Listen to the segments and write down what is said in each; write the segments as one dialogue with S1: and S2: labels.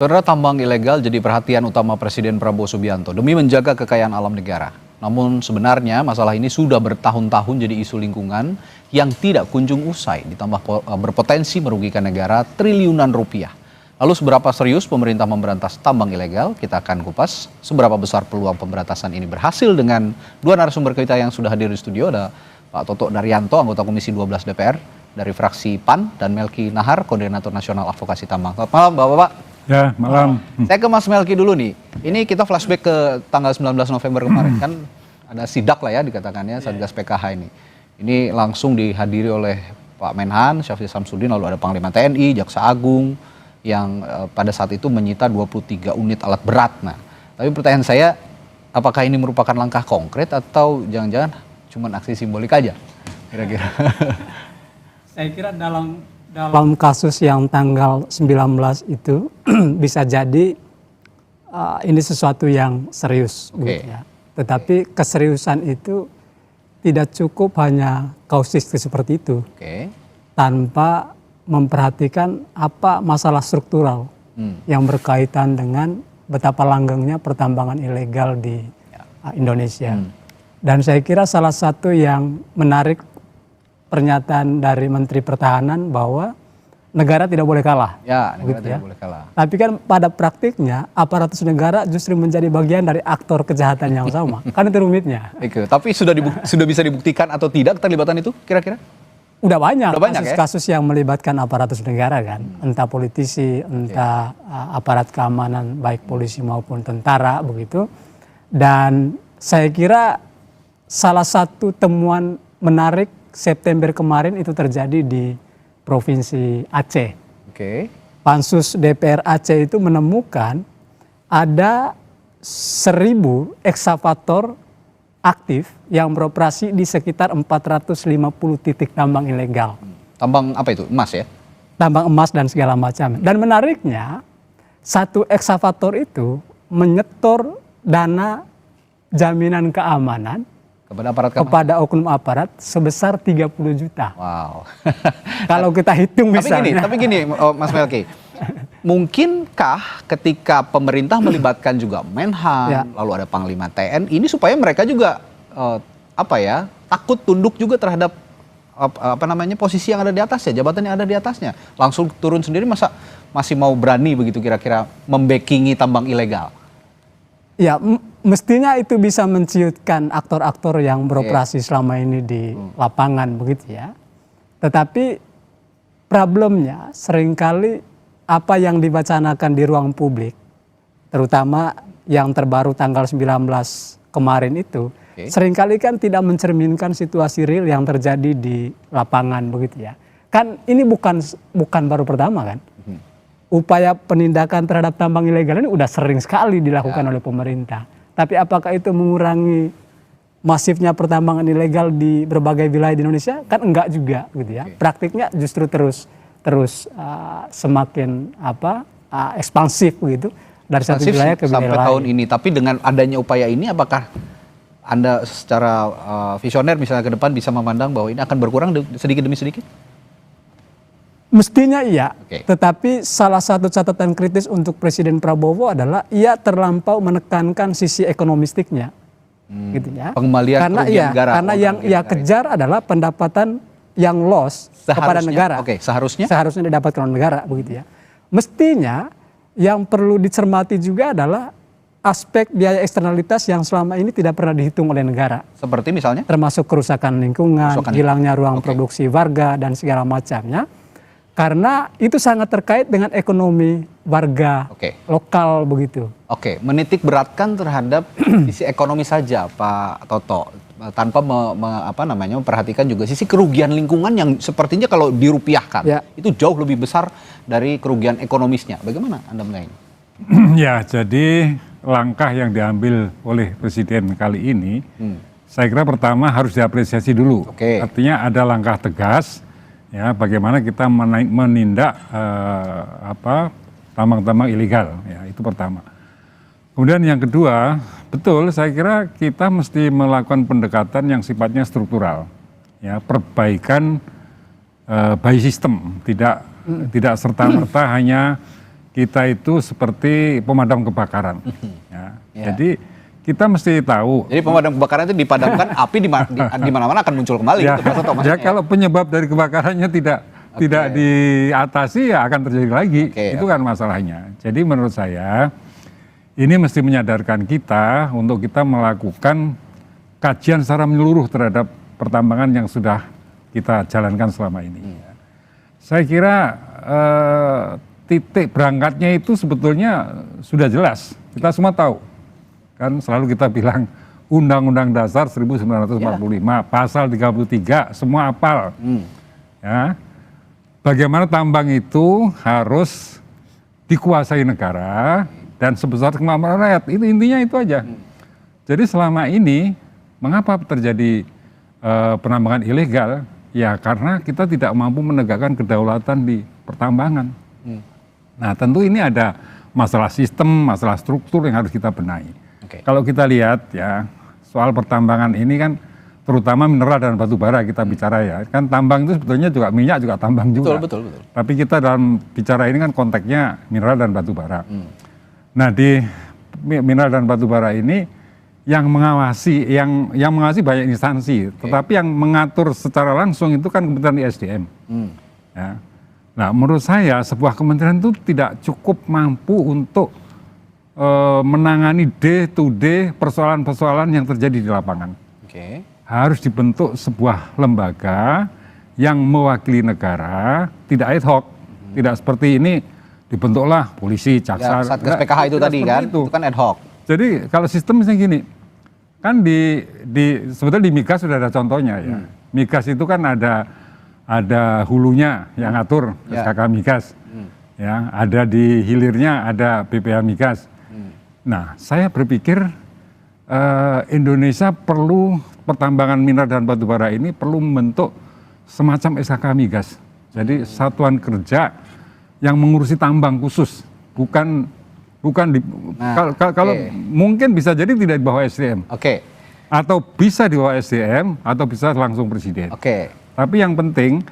S1: Saudara, tambang ilegal jadi perhatian utama Presiden Prabowo Subianto demi menjaga kekayaan alam negara. Namun sebenarnya masalah ini sudah bertahun-tahun jadi isu lingkungan yang tidak kunjung usai, ditambah berpotensi merugikan negara triliunan rupiah. Lalu seberapa serius pemerintah memberantas tambang ilegal? Kita akan kupas seberapa besar peluang pemberantasan ini berhasil dengan dua narasumber kita yang sudah hadir di studio. Ada Pak Toto Daryanto, anggota Komisi 12 DPR dari fraksi PAN, dan Melki Nahar, Koordinator Nasional Advokasi Tambang. Selamat malam Bapak-Bapak.
S2: Ya, malam.
S1: Saya ke Mas Melki dulu nih. Ini kita flashback ke tanggal 19 November kemarin. Kan ada sidak lah ya dikatakannya, Satgas PKH ini. Ini langsung dihadiri oleh Pak Menhan, Syafri Samsudin, lalu ada Panglima TNI, Jaksa Agung, yang pada saat itu menyita 23 unit alat berat. Nah, tapi pertanyaan saya, apakah ini merupakan langkah konkret atau jangan-jangan cuma aksi simbolik aja? Kira-kira.
S3: Saya kira dalam kasus yang tanggal 19 itu bisa jadi ini sesuatu yang serius.
S1: Okay.
S3: Ya. Tetapi keseriusan itu tidak cukup hanya kausistik seperti itu.
S1: Okay.
S3: Tanpa memperhatikan apa masalah struktural yang berkaitan dengan betapa langgengnya pertambangan ilegal di Indonesia. Dan saya kira salah satu yang menarik pernyataan dari Menteri Pertahanan bahwa negara tidak boleh kalah.
S1: Ya, negara tidak boleh kalah.
S3: Tapi kan pada praktiknya aparatus negara justru menjadi bagian dari aktor kejahatan yang sama. Kan itu rumitnya.
S1: Tapi sudah bisa dibuktikan atau tidak keterlibatan itu kira-kira?
S3: Udah banyak
S1: kasus
S3: kasus yang melibatkan aparatus negara kan. Entah politisi, entah aparat keamanan baik polisi maupun tentara begitu. Dan saya kira salah satu temuan menarik September kemarin itu terjadi di Provinsi Aceh. Pansus DPR Aceh itu menemukan ada 1.000 ekskavator aktif yang beroperasi di sekitar 450 titik tambang ilegal.
S1: Tambang apa itu? Emas ya?
S3: Tambang emas dan segala macam. Dan menariknya, satu ekskavator itu menyetor dana jaminan keamanan kepada oknum aparat sebesar 30 juta.
S1: Wow.
S3: Kalau kita hitung misalnya.
S1: Tapi gini Mas Melki, mungkinkah ketika pemerintah melibatkan juga Menhan, lalu ada Panglima TNI, ini supaya mereka juga takut tunduk juga terhadap posisi yang ada di atasnya, jabatan yang ada di atasnya, langsung turun sendiri, masa masih mau berani begitu kira-kira membackingi tambang ilegal?
S3: Ya, mestinya itu bisa menciutkan aktor-aktor yang beroperasi selama ini di lapangan begitu ya. Tetapi problemnya seringkali apa yang dibacanakan di ruang publik, terutama yang terbaru tanggal 19 kemarin itu, seringkali kan tidak mencerminkan situasi real yang terjadi di lapangan begitu ya. Kan ini bukan baru pertama kan. Upaya penindakan terhadap tambang ilegal ini udah sering sekali dilakukan oleh pemerintah. Tapi apakah itu mengurangi masifnya pertambangan ilegal di berbagai wilayah di Indonesia? Kan enggak juga gitu ya. Praktiknya justru terus semakin ekspansif begitu dari satu wilayah ke wilayah
S1: sampai
S3: lain.
S1: Tahun ini. Tapi dengan adanya upaya ini, apakah Anda secara visioner misalnya ke depan bisa memandang bahwa ini akan berkurang sedikit demi sedikit?
S3: Mestinya iya, tetapi salah satu catatan kritis untuk Presiden Prabowo adalah ia terlampau menekankan sisi ekonomistiknya, gitu ya.
S1: Pengembalian kerugian negara.
S3: Karena yang ia kejar adalah pendapatan yang loss kepada negara. Seharusnya didapatkan oleh negara, begitu ya. Mestinya yang perlu dicermati juga adalah aspek biaya eksternalitas yang selama ini tidak pernah dihitung oleh negara.
S1: Seperti misalnya?
S3: Termasuk kerusakan lingkungan, hilangnya ruang produksi warga dan segala macamnya. Karena itu sangat terkait dengan ekonomi warga lokal begitu.
S1: Menitik beratkan terhadap sisi ekonomi saja Pak Toto, tanpa memperhatikan juga sisi kerugian lingkungan yang sepertinya kalau dirupiahkan itu jauh lebih besar dari kerugian ekonomisnya. Bagaimana Anda melihat ini?
S2: Ya, jadi langkah yang diambil oleh Presiden kali ini, saya kira pertama harus diapresiasi dulu. Artinya ada langkah tegas. Ya, bagaimana kita menindak tambang-tambang ilegal, ya itu pertama. Kemudian yang kedua, betul saya kira kita mesti melakukan pendekatan yang sifatnya struktural, ya perbaikan by system, tidak serta-merta hanya kita itu seperti pemadam kebakaran. Ya. Jadi kita mesti tahu.
S1: Jadi pemadam kebakaran itu dipadamkan, api di mana-mana akan muncul kembali.
S2: Ya,
S1: gitu, Pak Toto,
S2: ya kalau penyebab dari kebakarannya tidak diatasi ya akan terjadi lagi. Itu kan masalahnya. Jadi menurut saya ini mesti menyadarkan kita untuk kita melakukan kajian secara menyeluruh terhadap pertambangan yang sudah kita jalankan selama ini. Saya kira titik berangkatnya itu sebetulnya sudah jelas. Kita semua tahu. Kan selalu kita bilang Undang-Undang Dasar 1945, pasal 33, semua hafal. Ya. Bagaimana tambang itu harus dikuasai negara dan sebesar kemampuan rakyat. Itu intinya itu aja. Jadi selama ini mengapa terjadi penambangan ilegal? Ya karena kita tidak mampu menegakkan kedaulatan di pertambangan. Nah tentu ini ada masalah sistem, masalah struktur yang harus kita benahi. Kalau kita lihat ya soal pertambangan ini kan terutama mineral dan batu bara kita bicara ya. Kan tambang itu sebetulnya juga minyak juga tambang juga.
S1: Betul.
S2: Tapi kita dalam bicara ini kan konteksnya mineral dan batu bara. Nah di mineral dan batu bara ini yang mengawasi banyak instansi, tetapi yang mengatur secara langsung itu kan Kementerian ISDM. Ya. Nah, menurut saya sebuah kementerian itu tidak cukup mampu untuk menangani day to day persoalan-persoalan yang terjadi di lapangan. Harus dibentuk sebuah lembaga yang mewakili negara, tidak ad hoc, tidak seperti ini dibentuklah polisi, jaksa.
S1: Ya, Satgas PKH itu tadi kan, itu kan ad hoc.
S2: Jadi kalau sistem misalnya gini, kan sebetulnya di migas sudah ada contohnya ya. Migas itu kan ada hulunya yang ngatur SKK migas, ya ada di hilirnya ada BPH migas. Nah saya berpikir Indonesia perlu pertambangan mineral dan batu bara ini perlu membentuk semacam SKK migas. Jadi satuan kerja yang mengurusi tambang khusus, bukan kalau mungkin bisa jadi tidak di bawah SDM. Atau bisa di bawah SDM atau bisa langsung presiden. Tapi yang penting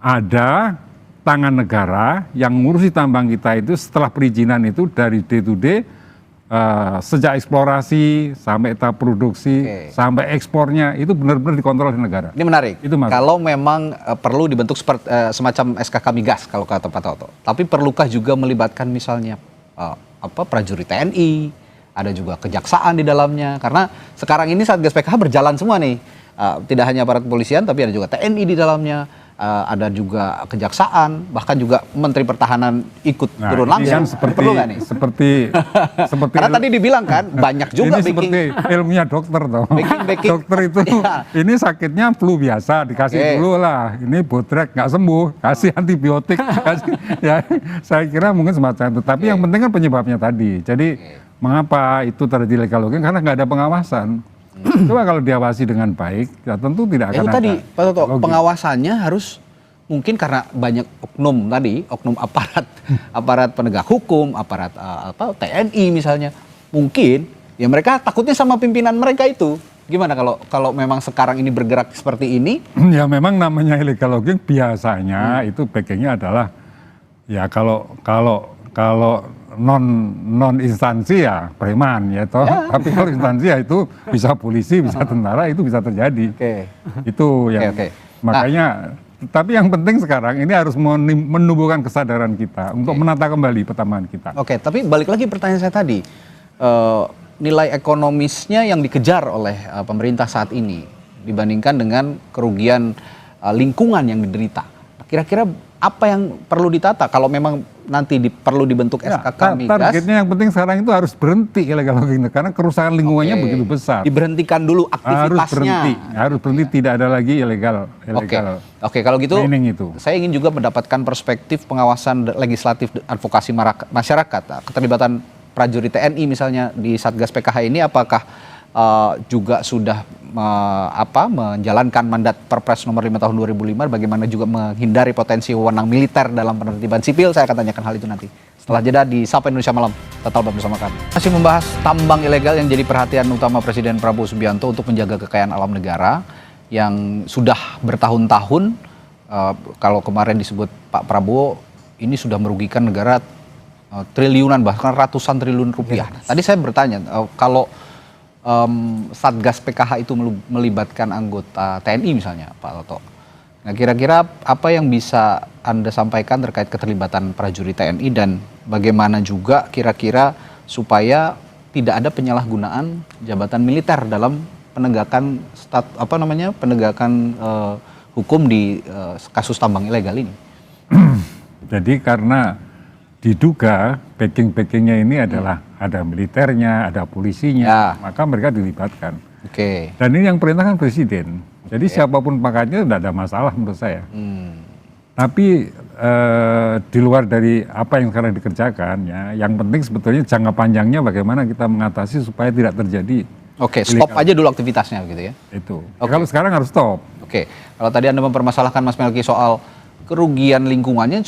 S2: ada tangan negara yang mengurusi tambang kita itu setelah perizinan itu dari day to day sejak eksplorasi sampai tahap produksi sampai ekspornya itu benar-benar dikontrol oleh negara.
S1: Ini menarik.
S2: Itu
S1: kalau memang perlu dibentuk semacam SKK migas kalau kata Pak Toto. Tapi perlukah juga melibatkan misalnya prajurit TNI, ada juga kejaksaan di dalamnya. Karena sekarang ini Satgas PKH berjalan semua nih. Tidak hanya aparat kepolisian tapi ada juga TNI di dalamnya. Ada juga kejaksaan, bahkan juga Menteri Pertahanan ikut turun langsung.
S2: Kan
S1: perlu nggak nih?
S2: Seperti
S1: karena tadi dibilang kan banyak juga
S2: ini seperti ilmunya dokter toh. Dokter itu ini sakitnya flu biasa dikasih dulu lah. Ini botrek nggak sembuh, kasih antibiotik. Ya, saya kira mungkin semacam itu. Tapi yang penting kan penyebabnya tadi. Jadi mengapa itu terjadi illegal logging? Karena nggak ada pengawasan. Coba kalau diawasi dengan baik, ya tentu tidak akan ada.
S1: Tadi, Pak Toto, pengawasannya harus mungkin karena banyak oknum aparat penegak hukum, aparat TNI misalnya, mungkin ya mereka takutnya sama pimpinan mereka itu. Gimana kalau memang sekarang ini bergerak seperti ini?
S2: Ya memang namanya illegal logging biasanya itu backingnya adalah ya kalau non instansi ya preman ya toh. Tapi kalau instansi ya itu bisa polisi, bisa tentara, itu bisa terjadi. Itu yang makanya tapi yang penting sekarang ini harus menumbuhkan kesadaran kita untuk menata kembali pertambangan kita.
S1: Tapi balik lagi pertanyaan saya tadi, nilai ekonomisnya yang dikejar oleh pemerintah saat ini dibandingkan dengan kerugian lingkungan yang diderita. Kira-kira apa yang perlu ditata kalau memang nanti perlu dibentuk SKK migas?
S2: Targetnya yang penting sekarang itu harus berhenti illegal logging karena kerusakan lingkungannya begitu besar.
S1: Diberhentikan dulu aktivitasnya.
S2: Harus berhenti, tidak ada lagi ilegal.
S1: Oke, kalau gitu
S2: itu.
S1: Saya ingin juga mendapatkan perspektif pengawasan legislatif advokasi masyarakat, keterlibatan prajurit TNI misalnya di Satgas PKH ini apakah juga sudah menjalankan mandat Perpres nomor 5 tahun 2005 bagaimana juga menghindari potensi wewenang militer dalam penertiban sipil. Saya akan tanyakan hal itu nanti setelah jeda di Sapa Indonesia Malam. Tetaplah bersama kami. Masih membahas tambang ilegal yang jadi perhatian utama Presiden Prabowo Subianto untuk menjaga kekayaan alam negara yang sudah bertahun-tahun. Kalau kemarin disebut Pak Prabowo ini sudah merugikan negara triliunan bahkan ratusan triliun rupiah. Tadi saya bertanya kalau Satgas PKH itu melibatkan anggota TNI misalnya, Pak Toto. Nah, kira-kira apa yang bisa Anda sampaikan terkait keterlibatan prajurit TNI dan bagaimana juga kira-kira supaya tidak ada penyalahgunaan jabatan militer dalam penegakan hukum di kasus tambang ilegal ini?
S2: Jadi karena diduga backing-backingnya ini adalah ada militernya, ada polisinya, maka mereka dilibatkan.
S1: Oke.
S2: Dan ini yang perintahkan presiden. Jadi siapapun pangkatnya tidak ada masalah menurut saya. Tapi di luar dari apa yang sekarang dikerjakan, ya, yang penting sebetulnya jangka panjangnya bagaimana kita mengatasi supaya tidak terjadi.
S1: Oke, stop aja dulu aktivitasnya gitu ya.
S2: Itu. Kalau sekarang harus stop.
S1: Oke, kalau tadi Anda mempermasalahkan Mas Melki soal kerugian lingkungannya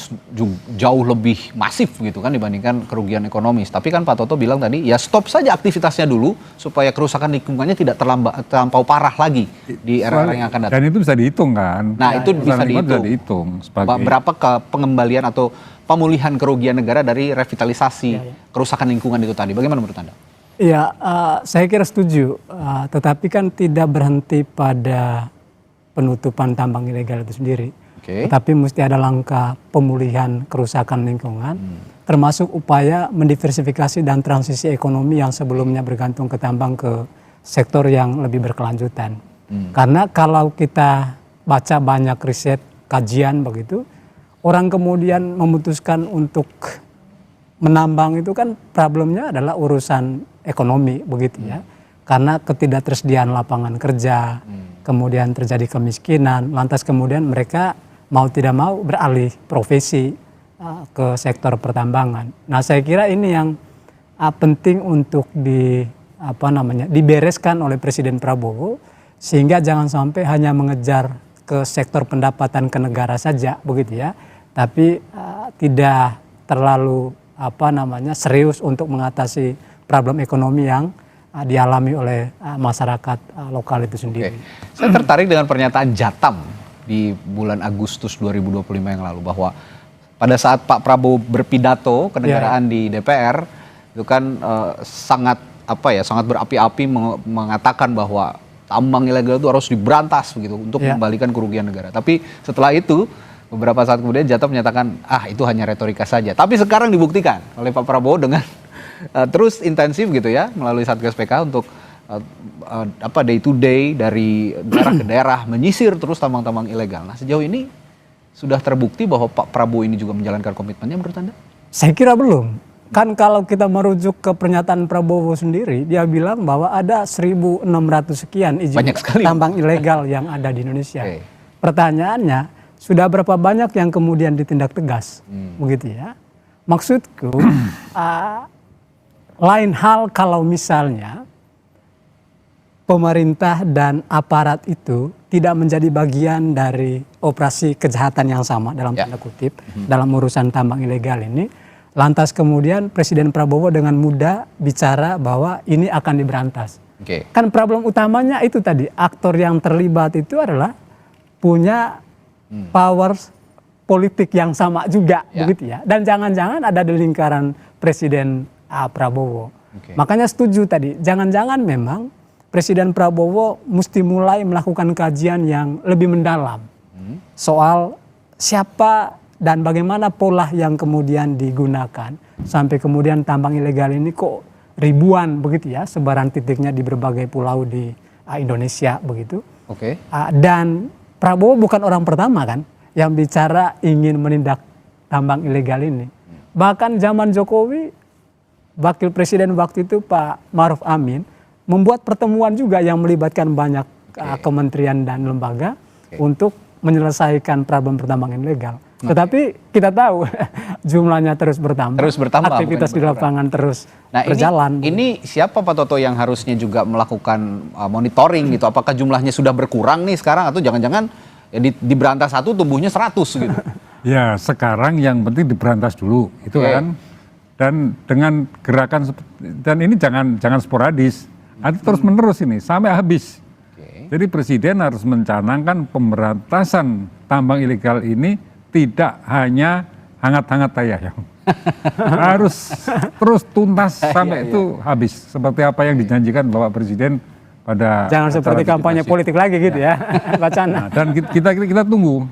S1: jauh lebih masif gitu kan dibandingkan kerugian ekonomis. Tapi kan Pak Toto bilang tadi ya stop saja aktivitasnya dulu supaya kerusakan lingkungannya tidak terlampau parah lagi di era yang akan datang.
S2: Dan itu bisa dihitung kan.
S1: Nah, itu bisa dihitung.
S2: Sebagai
S1: berapa pengembalian atau pemulihan kerugian negara dari revitalisasi kerusakan lingkungan itu tadi. Bagaimana menurut Anda?
S3: Ya, saya kira setuju. Tetapi kan tidak berhenti pada penutupan tambang ilegal itu sendiri. Tetapi mesti ada langkah pemulihan kerusakan lingkungan, termasuk upaya mendiversifikasi dan transisi ekonomi yang sebelumnya bergantung ke tambang ke sektor yang lebih berkelanjutan. Karena kalau kita baca banyak riset, kajian begitu, orang kemudian memutuskan untuk menambang itu kan problemnya adalah urusan ekonomi begitu ya. Karena ketidaktersediaan lapangan kerja, kemudian terjadi kemiskinan, lantas kemudian mereka mau tidak mau beralih profesi ke sektor pertambangan. Nah, saya kira ini yang penting untuk dibereskan oleh Presiden Prabowo sehingga jangan sampai hanya mengejar ke sektor pendapatan ke negara saja begitu ya, tapi tidak terlalu serius untuk mengatasi problem ekonomi yang dialami oleh masyarakat lokal itu sendiri.
S1: Saya tertarik dengan pernyataan Jatam di bulan Agustus 2025 yang lalu bahwa pada saat Pak Prabowo berpidato kenegaraan di DPR itu kan sangat berapi-api mengatakan bahwa tambang ilegal itu harus diberantas begitu untuk mengembalikan kerugian negara. Tapi setelah itu beberapa saat kemudian Jatam menyatakan itu hanya retorika saja. Tapi sekarang dibuktikan oleh Pak Prabowo dengan terus intensif gitu ya melalui Satgas PK untuk day to day dari daerah ke daerah menyisir terus tambang-tambang ilegal. Nah, sejauh ini sudah terbukti bahwa Pak Prabowo ini juga menjalankan komitmennya menurut Anda?
S3: Saya kira belum. Kan kalau kita merujuk ke pernyataan Prabowo sendiri, dia bilang bahwa ada 1.600 sekian izin tambang ilegal yang ada di Indonesia. Pertanyaannya, sudah berapa banyak yang kemudian ditindak tegas? Begitu ya. Maksudku, lain hal kalau misalnya pemerintah dan aparat itu tidak menjadi bagian dari operasi kejahatan yang sama dalam tanda kutip dalam urusan tambang ilegal ini, lantas kemudian Presiden Prabowo dengan mudah bicara bahwa ini akan diberantas. Kan problem utamanya itu tadi, aktor yang terlibat itu adalah punya power politik yang sama juga begitu ya, dan jangan-jangan ada di lingkaran Presiden Prabowo. Makanya setuju tadi, jangan-jangan memang Presiden Prabowo mesti mulai melakukan kajian yang lebih mendalam soal siapa dan bagaimana pola yang kemudian digunakan sampai kemudian tambang ilegal ini kok ribuan begitu ya, sebaran titiknya di berbagai pulau di Indonesia begitu. Dan Prabowo bukan orang pertama kan yang bicara ingin menindak tambang ilegal ini. Bahkan zaman Jokowi, Wakil Presiden waktu itu Pak Maruf Amin membuat pertemuan juga yang melibatkan banyak kementerian dan lembaga untuk menyelesaikan problem pertambangan ilegal. Tetapi kita tahu jumlahnya terus bertambah, aktivitas di lapangan terus berjalan.
S1: Ini siapa Pak Toto yang harusnya juga melakukan monitoring gitu? Apakah jumlahnya sudah berkurang nih sekarang atau jangan-jangan diberantas satu tumbuhnya 100 gitu?
S2: Ya sekarang yang penting diberantas dulu itu kan. Dan dengan gerakan dan ini jangan sporadis. Nanti terus menerus ini sampai habis. Jadi presiden harus mencanangkan pemberantasan tambang ilegal ini tidak hanya hangat-hangat tayang. Harus terus tuntas sampai
S1: Iya,
S2: itu habis. Seperti apa yang dijanjikan Bapak Presiden pada
S3: Jangan seperti kampanye politik lagi gitu ya, wacana.
S2: Nah, dan kita tunggu.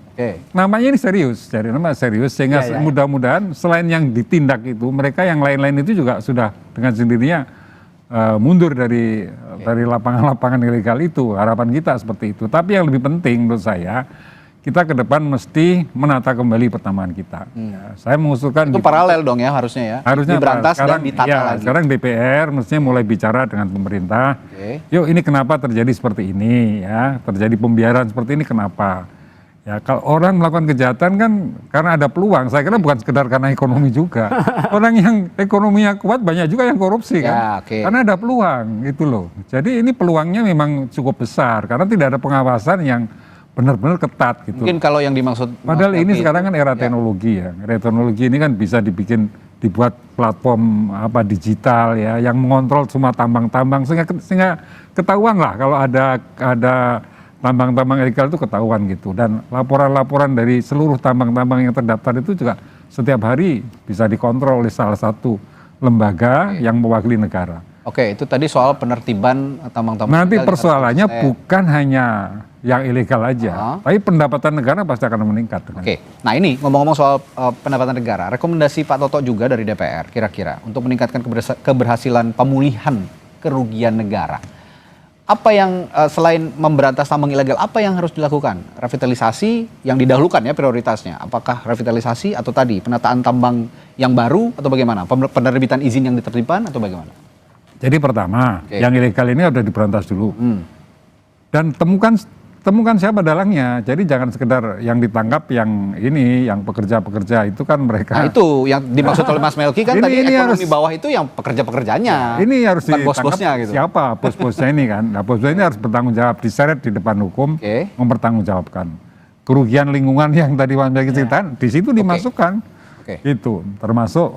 S2: Namanya ini serius, jadi nama serius sehingga mudah-mudahan selain yang ditindak itu, mereka yang lain-lain itu juga sudah dengan sendirinya mundur dari lapangan-lapangan ilegal itu. Harapan kita seperti itu. Tapi yang lebih penting menurut saya, kita ke depan mesti menata kembali pertamahan kita. Ya, saya mengusulkan
S1: itu paralel dong ya harusnya ya.
S2: Harusnya
S1: diberantas
S2: sekarang,
S1: dan ditata lagi.
S2: Sekarang DPR mestinya mulai bicara dengan pemerintah. Yuk ini kenapa terjadi seperti ini ya, terjadi pembiaran seperti ini kenapa? Ya kalau orang melakukan kejahatan kan karena ada peluang. Saya kira bukan sekedar karena ekonomi juga. Orang yang ekonominya kuat banyak juga yang korupsi kan. Karena ada peluang gitu loh. Jadi ini peluangnya memang cukup besar karena tidak ada pengawasan yang benar-benar ketat gitu.
S1: Mungkin kalau yang dimaksud
S2: padahal ini sekarang kan era teknologi ya. Era teknologi ini kan bisa dibuat platform digital ya yang mengontrol semua tambang-tambang sehingga ketahuan lah kalau ada tambang-tambang ilegal itu ketahuan gitu. Dan laporan-laporan dari seluruh tambang-tambang yang terdaftar itu juga setiap hari bisa dikontrol oleh salah satu lembaga yang mewakili negara.
S1: Oke, itu tadi soal penertiban tambang-tambang.
S2: Nanti persoalannya bukan hanya yang ilegal aja, tapi pendapatan negara pasti akan meningkat.
S1: Oke, nah ini ngomong-ngomong soal pendapatan negara, rekomendasi Pak Toto juga dari DPR kira-kira untuk meningkatkan keberhasilan pemulihan kerugian negara. Apa yang selain memberantas tambang ilegal, apa yang harus dilakukan? Revitalisasi yang didahulukan ya prioritasnya. Apakah revitalisasi atau tadi penataan tambang yang baru atau bagaimana? Penerbitan izin yang ditertibkan atau bagaimana?
S2: Jadi pertama, yang ilegal ini sudah diberantas dulu. Dan temukan siapa dalangnya. Jadi jangan sekedar yang ditangkap yang pekerja-pekerja itu kan mereka.
S1: Nah itu yang dimaksud oleh Mas Melki kan tadi ekonomi bawah itu yang pekerja-pekerjanya.
S2: Ini harus ditangkap
S1: bos-bosnya gitu.
S2: Siapa bos-bosnya ini kan. Nah bos-bosnya ini harus bertanggung jawab, diseret di depan hukum, mempertanggungjawabkan. Kerugian lingkungan yang tadi Mas Melki ceritakan, di situ dimasukkan. Itu termasuk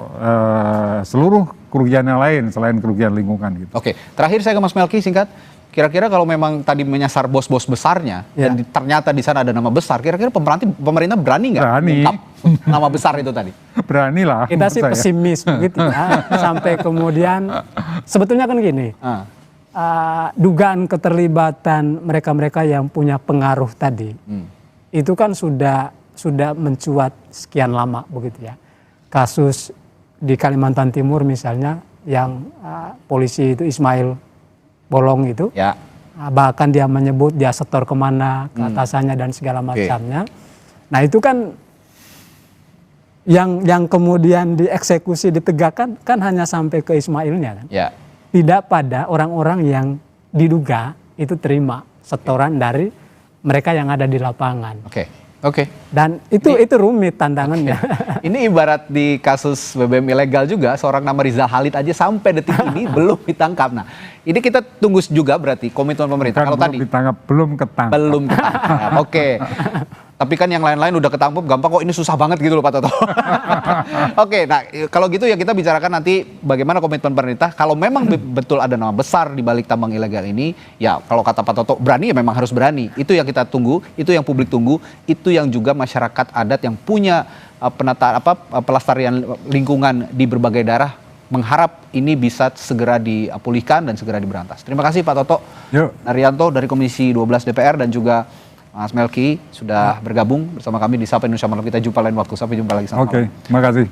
S2: seluruh kerugian yang lain selain kerugian lingkungan gitu.
S1: Oke, terakhir saya ke Mas Melki singkat. Kira-kira kalau memang tadi menyasar bos-bos besarnya dan ternyata di sana ada nama besar, kira-kira pemerintah berani nggak mengungkap nama besar itu tadi?
S2: Berani lah.
S3: Kita sih pesimis begitu ya. Sampai kemudian sebetulnya kan gini, dugaan keterlibatan mereka-mereka yang punya pengaruh tadi, itu kan sudah mencuat sekian lama begitu ya. Kasus di Kalimantan Timur misalnya yang polisi itu Ismail Bolong itu, bahkan dia menyebut dia setor kemana ke atasannya dan segala macamnya. Nah itu kan yang kemudian dieksekusi ditegakkan kan hanya sampai ke Ismailnya kan, tidak pada orang-orang yang diduga itu terima setoran dari mereka yang ada di lapangan. Dan itu rumit tantangannya.
S1: Ini ibarat di kasus BBM ilegal juga, seorang nama Rizal Khalid aja sampai detik ini belum ditangkap. Nah, ini kita tunggu juga berarti komitmen pemerintah. Kalau tadi
S2: belum ketangkap.
S1: Oke. Tapi kan yang lain-lain udah ketangkep gampang kok, ini susah banget gitu loh Pak Toto. Oke, nah kalau gitu ya kita bicarakan nanti bagaimana komitmen pemerintah. Kalau memang betul ada nama besar di balik tambang ilegal ini, ya kalau kata Pak Toto berani ya memang harus berani. Itu yang kita tunggu, itu yang publik tunggu, itu yang juga masyarakat adat yang punya pelestarian lingkungan di berbagai daerah mengharap ini bisa segera dipulihkan dan segera diberantas. Terima kasih Pak Toto Naryanto dari Komisi 12 DPR dan juga Mas Melki sudah bergabung bersama kami di Sapa Indonesia Malam. Kita jumpa lain waktu. Sampai jumpa lagi.
S2: Oke, terima kasih.